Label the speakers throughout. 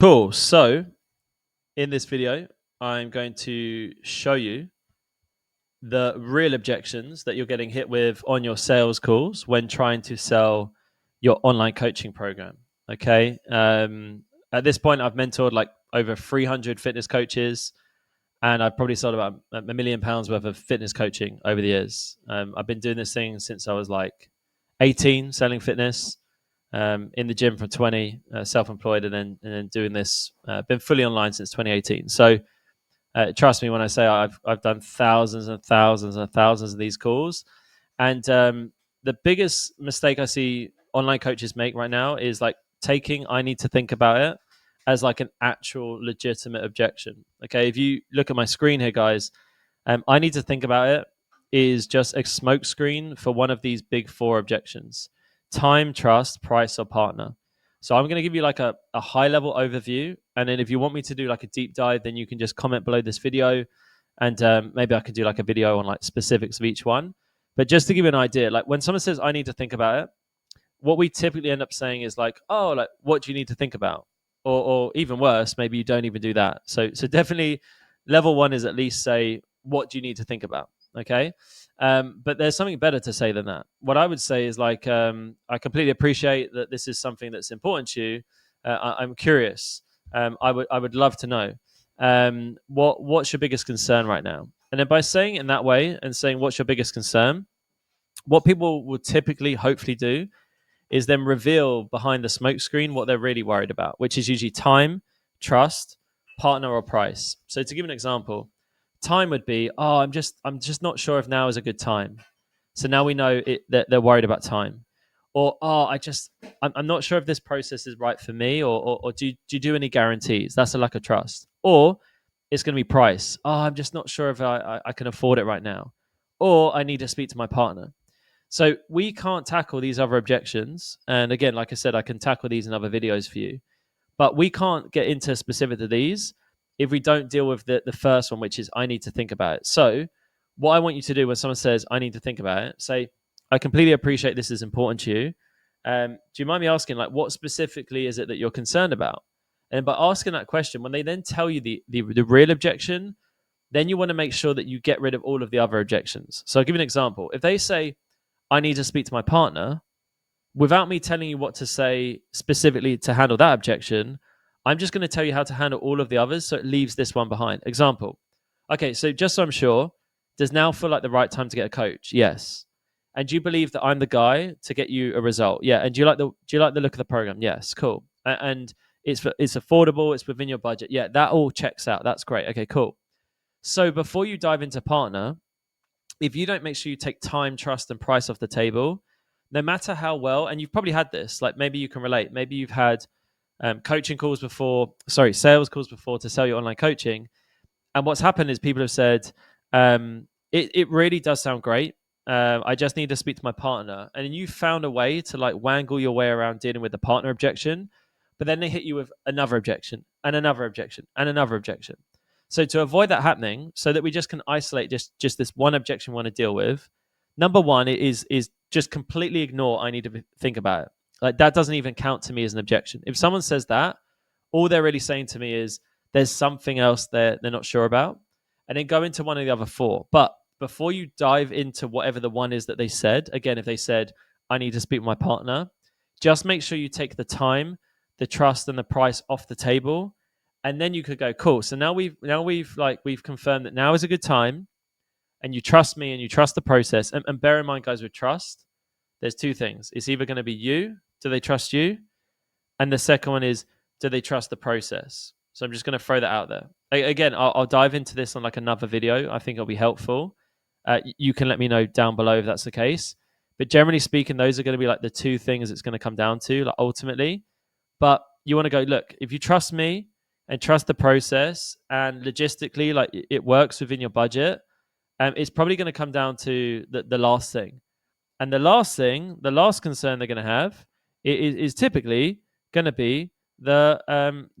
Speaker 1: Cool. So in this video, I'm going to show you the real objections that you're getting hit with on your sales calls when trying to sell your online coaching program. Okay. At this point, I've mentored like over 300 fitness coaches, and I've probably sold about £1 million worth of fitness coaching over the years. I've been doing this thing since I was like 18, selling fitness. In the gym from 20, self-employed, and then doing this. Been fully online since 2018. So trust me when I say I've done thousands and thousands and thousands of these calls. And the biggest mistake I see online coaches make right now is like taking "I need to think about it" as like an actual legitimate objection. Okay, if you look at my screen here, guys, "I need to think about it" is just a smoke screen for one of these big four objections: time, trust, price, or partner. So I'm going to give you like a high level overview. And then if you want me to do like a deep dive, then you can just comment below this video. And maybe I can do like a video on like specifics of each one. But just to give you an idea, like when someone says "I need to think about it," what we typically end up saying is like, "Oh, like what do you need to think about?" Or even worse, maybe you don't even do that. So definitely level one is at least say, "What do you need to think about?" Okay. But there's something better to say than that. What I would say is like, I completely appreciate that this is something that's important to you. I'm curious. I would love to know what's your biggest concern right now. And then by saying it in that way and saying what's your biggest concern, what people will typically hopefully do is then reveal behind the smoke screen what they're really worried about, which is usually time, trust, partner, or price. So to give an example, time would be, "Oh, I'm just not sure if now is a good time." So now we know that they're worried about time. Or, "Oh, I'm not sure if this process is right for me," or do you do any guarantees? That's a lack of trust. Or it's going to be price. "Oh, I'm just not sure if I can afford it right now." Or, "I need to speak to my partner." So we can't tackle these other objections. And again, like I said, I can tackle these in other videos for you. But we can't get into specific to these if we don't deal with the first one, which is "I need to think about it." So what I want you to do when someone says "I need to think about it," say, "I completely appreciate this is important to you. Do you mind me asking, like, what specifically is it that you're concerned about?" And by asking that question, when they then tell you the real objection, then you want to make sure that you get rid of all of the other objections. So I'll give you an example. If they say, "I need to speak to my partner," without me telling you what to say specifically to handle that objection, I'm just going to tell you how to handle all of the others so it leaves this one behind. Example. Okay, so just so I'm sure, does now feel like the right time to get a coach? Yes. And do you believe that I'm the guy to get you a result? Yeah. And do you like the look of the program? Yes. Cool. And it's affordable, it's within your budget. Yeah, that all checks out. That's great. Okay, cool. So before you dive into partner, if you don't make sure you take time, trust, and price off the table, no matter how well, and you've probably had this, like maybe you can relate, maybe you've had coaching calls before, sorry, sales calls before to sell your online coaching. And what's happened is people have said, it really does sound great. I just need to speak to my partner. And then you found a way to like wangle your way around dealing with the partner objection. But then they hit you with another objection and another objection and another objection. So to avoid that happening, so that we just can isolate just this one objection we want to deal with, number one is just completely ignore "I need to think about it." Like that doesn't even count to me as an objection. If someone says that, all they're really saying to me is there's something else they're not sure about, and then go into one of the other four. But before you dive into whatever the one is that they said, again, if they said "I need to speak with my partner," just make sure you take the time, the trust, and the price off the table, and then you could go, "Cool. So now we've confirmed that now is a good time, and you trust me and you trust the process." And bear in mind, guys, with trust, there's two things. It's either going to be you. Do they trust you? And the second one is, do they trust the process? So I'm just going to throw that out there. Again, I'll dive into this on like another video. I think it'll be helpful. You can let me know down below if that's the case. But generally speaking, those are going to be like the two things it's going to come down to, like ultimately. But you want to go, look, if you trust me and trust the process and logistically, like it works within your budget, it's probably going to come down to the last thing. And the last thing, the last concern they're going to have is typically going to be the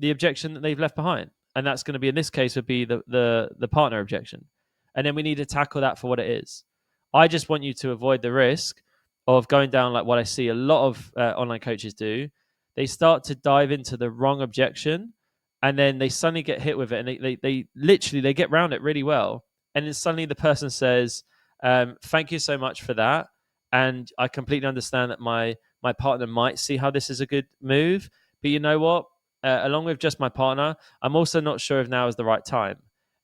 Speaker 1: objection that they've left behind, and that's going to be, in this case, would be the partner objection. And then we need to tackle that for what it is. I just want you to avoid the risk of going down like what I see a lot of online coaches do. They start to dive into the wrong objection and then they suddenly get hit with it, and they literally they get around it really well, and then suddenly the person says, thank you so much for that, and I completely understand that my partner might see how this is a good move, but you know what, along with just my partner, I'm also not sure if now is the right time.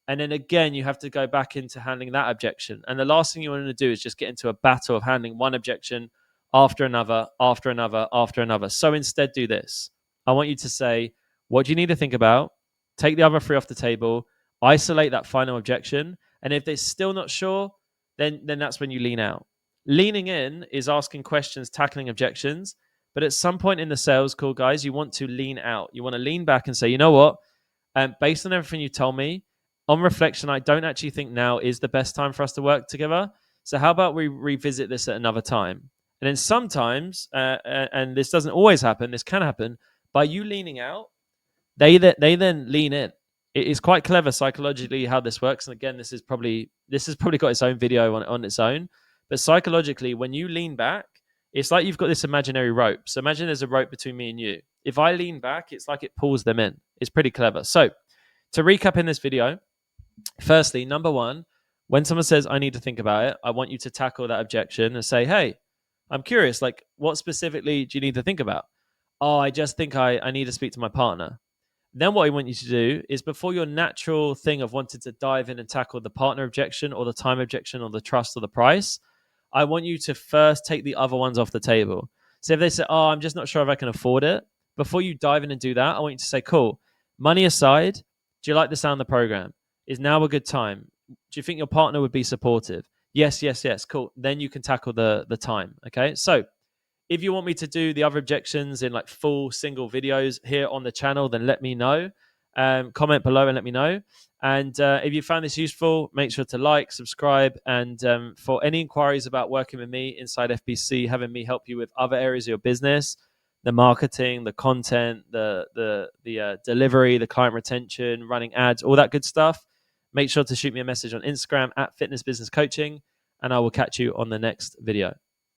Speaker 1: And then again, you have to go back into handling that objection, and the last thing you want to do is just get into a battle of handling one objection after another, after another, after another. So instead, do this. I want you to say, what do you need to think about? Take the other three off the table, isolate that final objection. And if they're still not sure, then that's when you lean out. Leaning in is asking questions, tackling objections. But at some point in the sales call, guys, you want to lean out. You want to lean back and say, you know what? Based on everything you told me, on reflection, I don't actually think now is the best time for us to work together. So how about we revisit this at another time? And then sometimes, and this doesn't always happen, this can happen, by you leaning out, they then lean in. It is quite clever psychologically how this works. And again, this has probably got its own video on its own. But psychologically, when you lean back, it's like you've got this imaginary rope. So imagine there's a rope between me and you. If I lean back, it's like it pulls them in. It's pretty clever. So to recap in this video, firstly, number one, when someone says, I need to think about it, I want you to tackle that objection and say, hey, I'm curious, like, what specifically do you need to think about? Oh, I just think I need to speak to my partner. Then what I want you to do is, before your natural thing of wanting to dive in and tackle the partner objection or the time objection or the trust or the price, I want you to first take the other ones off the table. So if they say, oh, I'm just not sure if I can afford it, before you dive in and do that, I want you to say, cool, money aside, do you like the sound of the program? Is now a good time? Do you think your partner would be supportive? Yes, yes, yes. Cool. Then you can tackle the time. Okay. So if you want me to do the other objections in like full single videos here on the channel, then let me know. Comment below and let me know. And if you found this useful, make sure to like, subscribe. And for any inquiries about working with me inside FBC, having me help you with other areas of your business, the marketing, the content, the delivery, the client retention, running ads, all that good stuff, make sure to shoot me a message on Instagram at Fitness Business Coaching, and I will catch you on the next video.